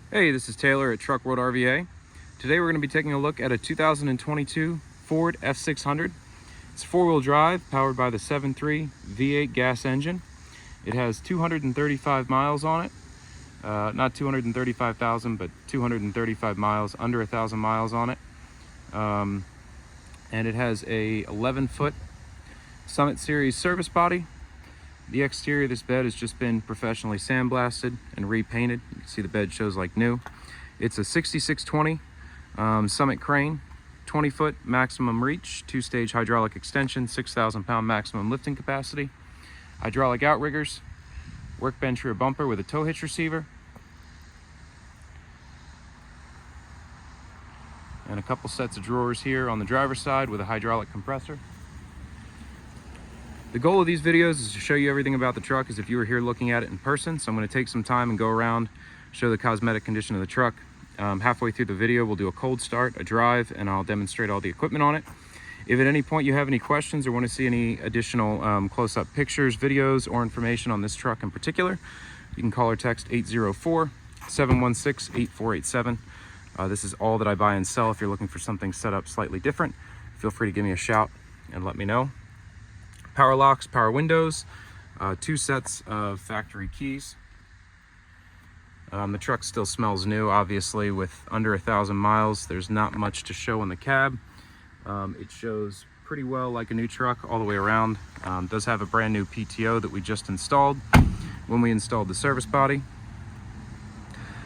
Hey, this is Taylor at Truck World RVA. Today we're going to be taking a look at a 2022 Ford F600. It's four-wheel drive, powered by the 7.3 V8 gas engine. It has 235 miles on it. Not 235,000, but 235 miles, under 1,000 miles on it. And it has a 11-foot Summit Series service body. The exterior of this bed has just been professionally sandblasted and repainted. You can see the bed shows like new. It's a 6620 Summit crane, 20-foot maximum reach, two-stage hydraulic extension, 6,000 pound maximum lifting capacity, hydraulic outriggers, workbench rear bumper with a tow hitch receiver, and a couple sets of drawers here on the driver's side with a hydraulic compressor. The goal of these videos is to show you everything about the truck as if you were here looking at it in person. So I'm going to take some time and go around, show the cosmetic condition of the truck. Halfway through the video, we'll do a cold start, a drive, and I'll demonstrate all the equipment on it. If at any point you have any questions or want to see any additional close-up pictures, videos, or information on this truck in particular, you can call or text 804-716-8487. This is all that I buy and sell. If you're looking for something set up slightly different, feel free to give me a shout and let me know. Power locks, power windows, two sets of factory keys. The truck still smells new, obviously, with under 1,000 miles. There's not much to show in the cab. It shows pretty well like a new truck all the way around. Does have a brand new PTO that we just installed when we installed the service body.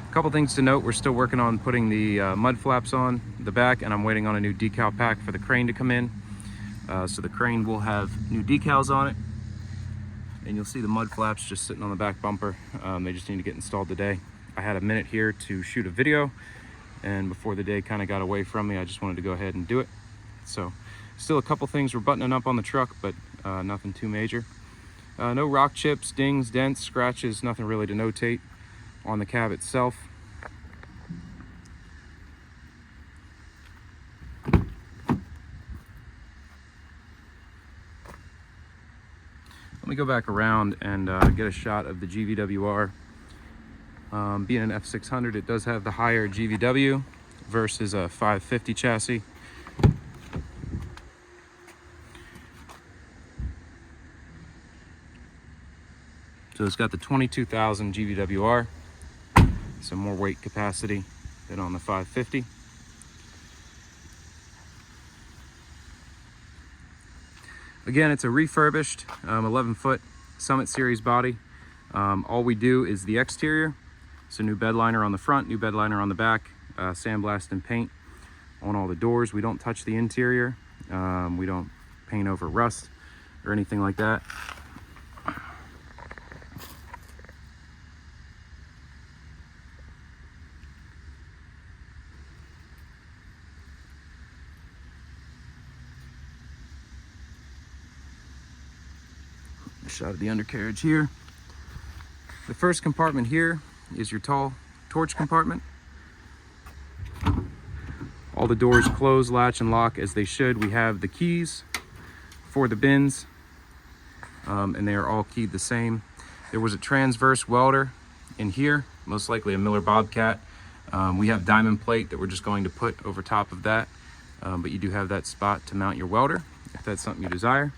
A couple things to note: we're still working on putting the mud flaps on the back, and I'm waiting on a new decal pack for the crane to come in. So the crane will have new decals on it, and you'll see the mud flaps just sitting on the back bumper. They just need to get installed today. I had a minute here to shoot a video, and before the day kind of got away from me, I just wanted to go ahead and do it. So still a couple things we're buttoning up on the truck, but nothing too major. No rock chips, dings, dents, scratches, nothing really to notate on the cab itself. Let me go back around and get a shot of the GVWR. Being an F600, it does have the higher GVW versus a 550 chassis. So it's got the 22,000 GVWR, some more weight capacity than on the 550. Again, it's a refurbished 11-foot Summit Series body. All we do is the exterior. So new bed liner on the front, new bed liner on the back, sandblast and paint on all the doors. We don't touch the interior. We don't paint over rust or anything like that. A shot of the undercarriage here. The first compartment here is your tall torch compartment. All the doors close, latch, and lock as they should. We have the keys for the bins, and they are all keyed the same. There was a transverse welder in here, most likely a Miller Bobcat. We have diamond plate that we're just going to put over top of that, but you do have that spot to mount your welder if that's something you desire.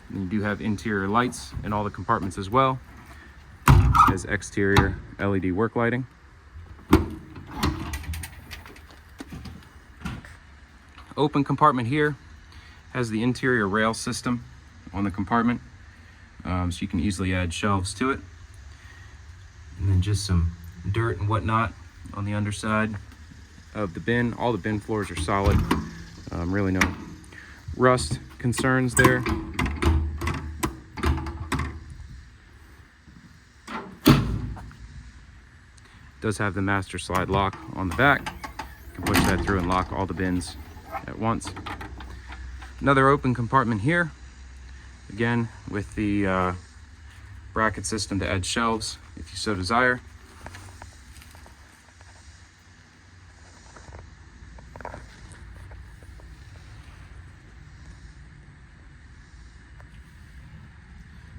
And you do have interior lights in all the compartments as well as exterior LED work lighting. Open compartment here has the interior rail system on the compartment, so you can easily add shelves to it. And then just some dirt and whatnot on the underside of the bin. All the bin floors are solid. Really no rust concerns there. Does have the master slide lock on the back. You can push that through and lock all the bins at once. Another open compartment here, again with the bracket system to add shelves if you so desire.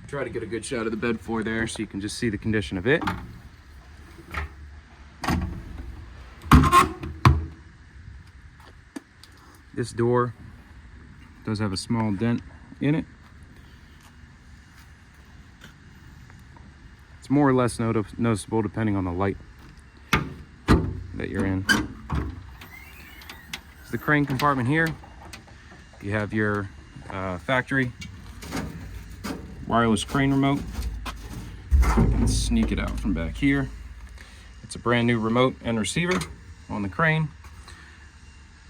Try to get a good shot of the bed floor there so you can just see the condition of it. This door does have a small dent in it. It's more or less noticeable depending on the light that you're in. It's the crane compartment here. You have your factory wireless crane remote. You can sneak it out from back here. It's a brand new remote and receiver on the crane.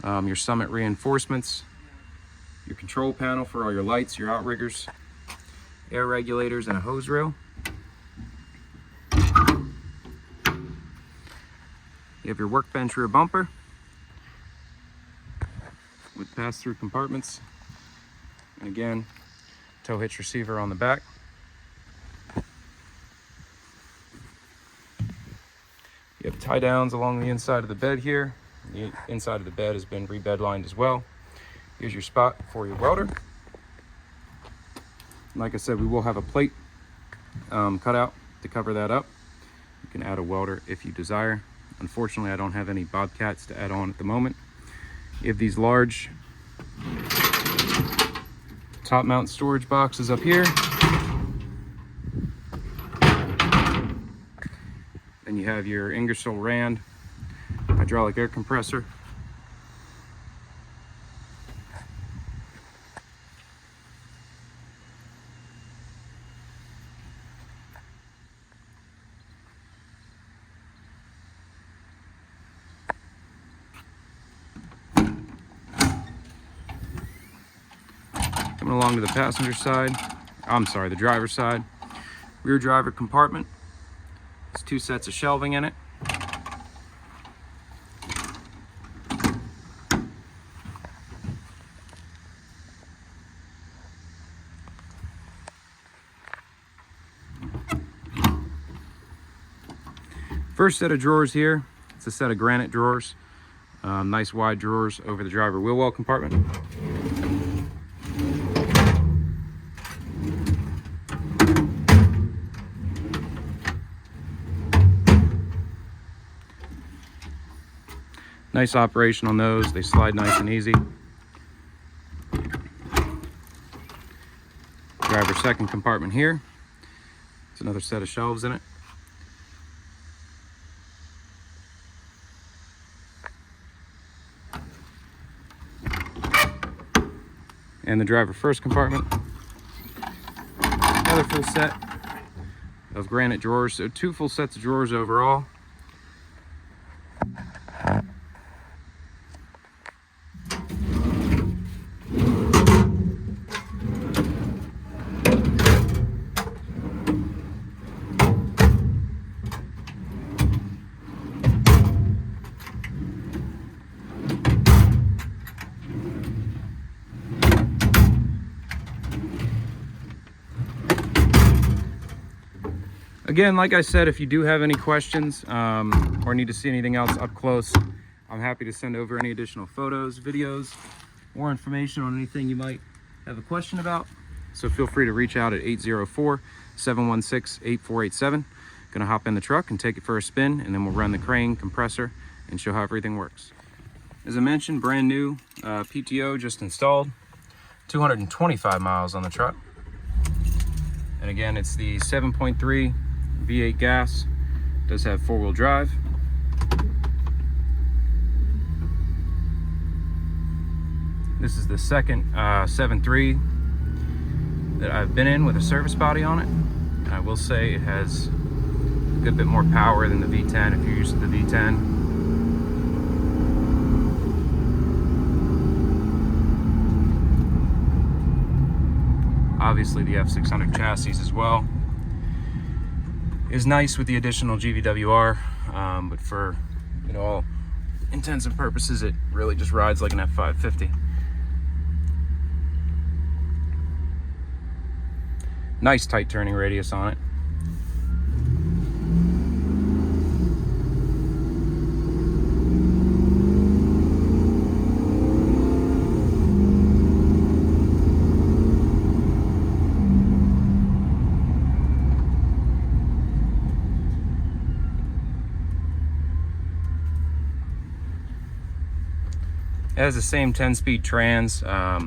Your summit reinforcements, your control panel for all your lights, your outriggers, air regulators, and a hose reel. You have your workbench rear bumper with pass-through compartments, and again, tow hitch receiver on the back. You have tie downs along the inside of the bed here. The inside of the bed has been rebed lined as well. Here's your spot for your welder. Like I said, we will have a plate cut out to cover that up. You can add a welder if you desire. Unfortunately, I don't have any Bobcats to add on at the moment. You have these large top mount storage boxes up here. Then you have your Ingersoll Rand hydraulic air compressor. Coming along to the passenger side, the driver's side, rear driver compartment. There's 2 sets of shelving in it. First set of drawers here, it's a set of granite drawers. Nice wide drawers over the driver wheel well compartment. Nice operation on those, they slide nice and easy. Driver's second compartment here. It's another set of shelves in it. And the driver first compartment. Another full set of granite drawers, so 2 full sets of drawers overall. Again, like I said, if you do have any questions or need to see anything else up close, I'm happy to send over any additional photos, videos, or information on anything you might have a question about. So feel free to reach out at 804-716-8487. Gonna hop in the truck and take it for a spin, and then we'll run the crane, compressor, and show how everything works. As I mentioned, brand new PTO just installed, 225 miles on the truck. And again, it's the 7.3 V8 gas, does have 4-wheel drive. This is the second 7.3 that I've been in with a service body on it. And I will say it has a good bit more power than the V10 if you're used to the V10. Obviously the F600 chassis as well is nice with the additional GVWR, but for all intents and purposes it really just rides like an F550. Nice tight turning radius on it. It has the same 10-speed trans that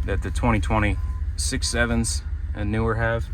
the 2020 6.7s and newer have.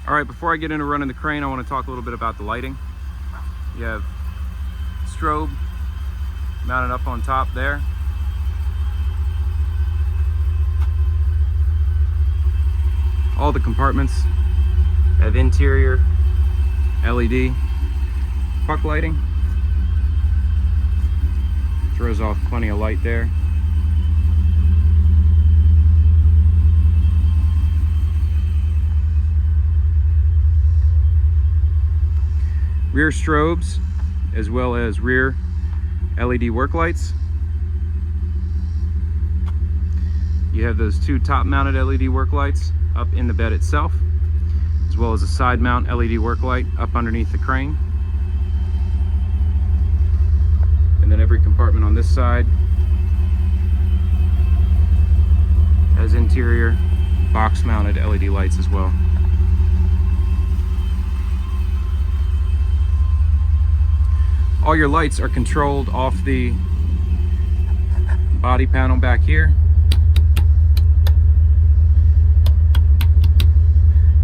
All right, before I get into running the crane, I want to talk a little bit about the lighting. You have strobe mounted up on top there. All the compartments have interior LED puck lighting. Throws off plenty of light there. Rear strobes, as well as rear LED work lights. You have those two top mounted LED work lights up in the bed itself, as well as a side mount LED work light up underneath the crane. And then every compartment on this side has interior box mounted LED lights as well. All your lights are controlled off the body panel back here.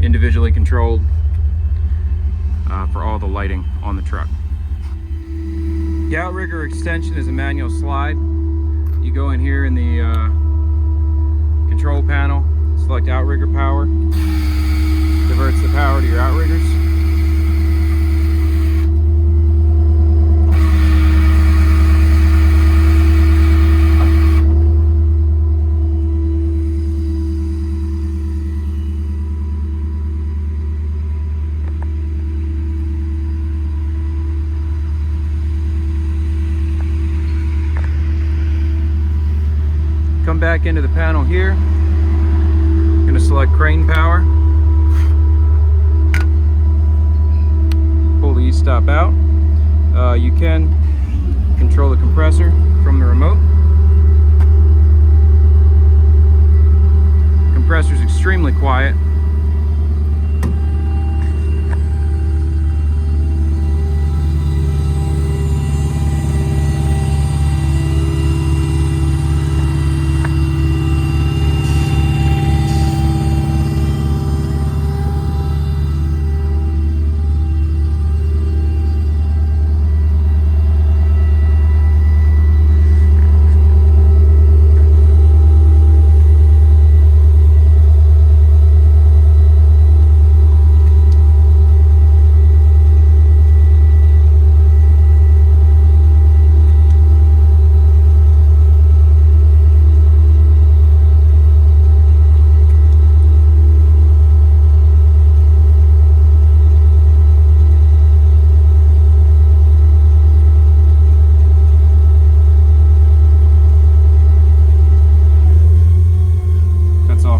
Individually controlled for all the lighting on the truck. The outrigger extension is a manual slide. You go in here in the control panel, select outrigger power, diverts the power to your outriggers. Come back into the panel here. I'm going to select crane power. Pull the e-stop out. You can control the compressor from the remote. The compressor is extremely quiet.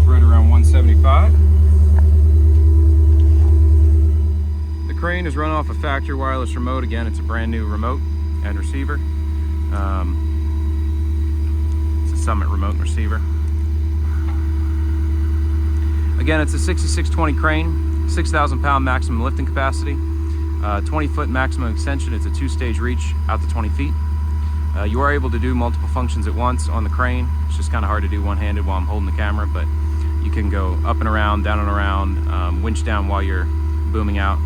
Right around 175. The crane is run off a factory wireless remote. Again, it's a brand new remote and receiver. It's a Summit remote and receiver. Again, it's a 6620 crane, 6,000 pound maximum lifting capacity, 20-foot maximum extension. It's a 2-stage reach out to 20 feet. You are able to do multiple functions at once on the crane. It's just kind of hard to do one-handed while I'm holding the camera, but you can go up and around, down and around, winch down while you're booming out.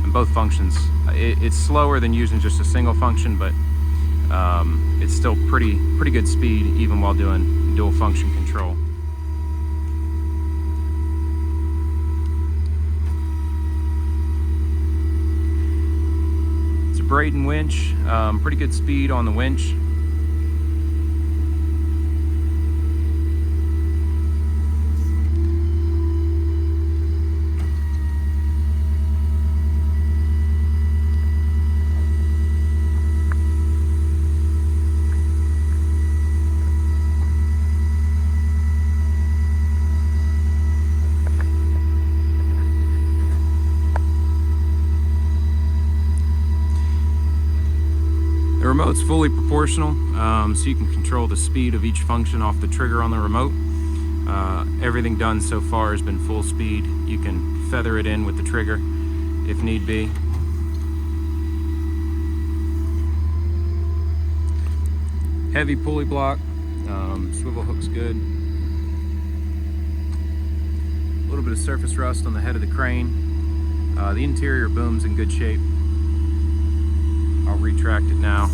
And both functions, it's slower than using just a single function, but it's still pretty good speed even while doing dual function control. Braden winch, pretty good speed on the winch. The remote's fully proportional, so you can control the speed of each function off the trigger on the remote. Everything done so far has been full speed. You can feather it in with the trigger if need be. Heavy pulley block, swivel hook's good. A little bit of surface rust on the head of the crane. The interior boom's in good shape. I'll retract it now.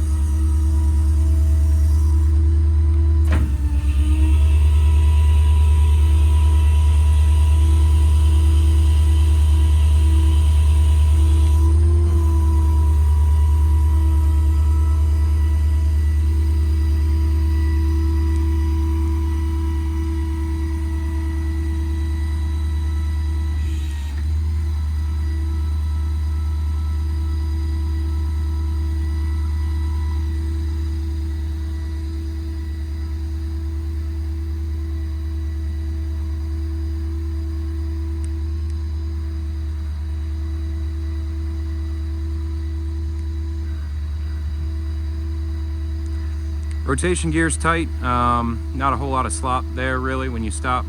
Rotation gear's tight, not a whole lot of slop there really when you stop.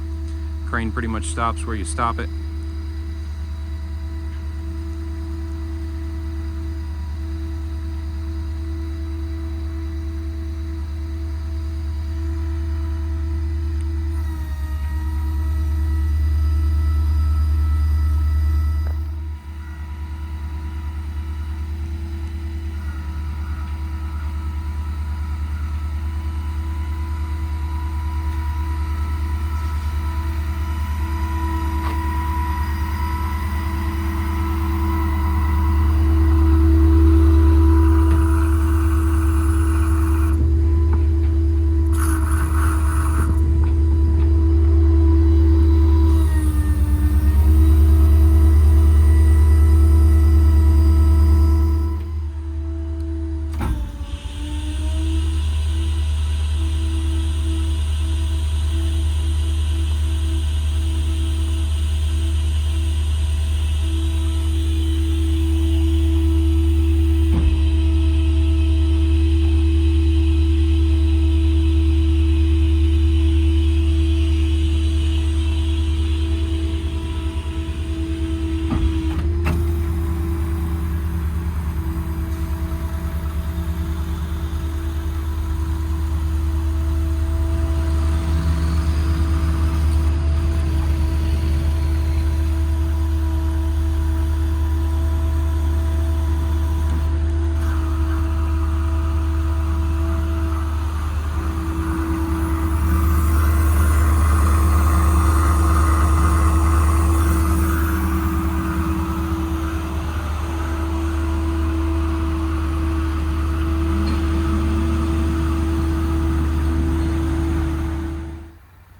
Crane pretty much stops where you stop it.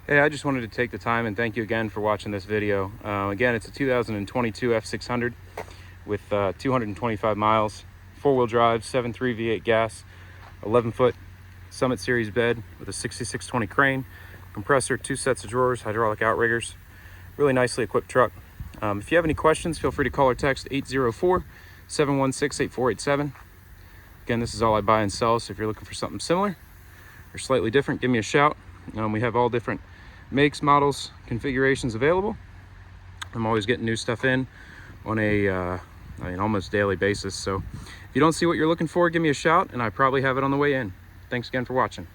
Hey, I just wanted to take the time and thank you again for watching this video. Again, it's a 2022 F600 with 225 miles, four-wheel drive, 7.3 V8 gas, 11-foot Summit Series bed with a 6620 crane, compressor, 2 sets of drawers, hydraulic outriggers. Really nicely equipped truck. If you have any questions, feel free to call or text 804-716-8487. Again, this is all I buy and sell, so if you're looking for something similar or slightly different, give me a shout. We have all different makes, models, configurations available. I'm always getting new stuff in on a almost daily basis. So if you don't see what you're looking for, give me a shout and I probably have it on the way in. Thanks again for watching.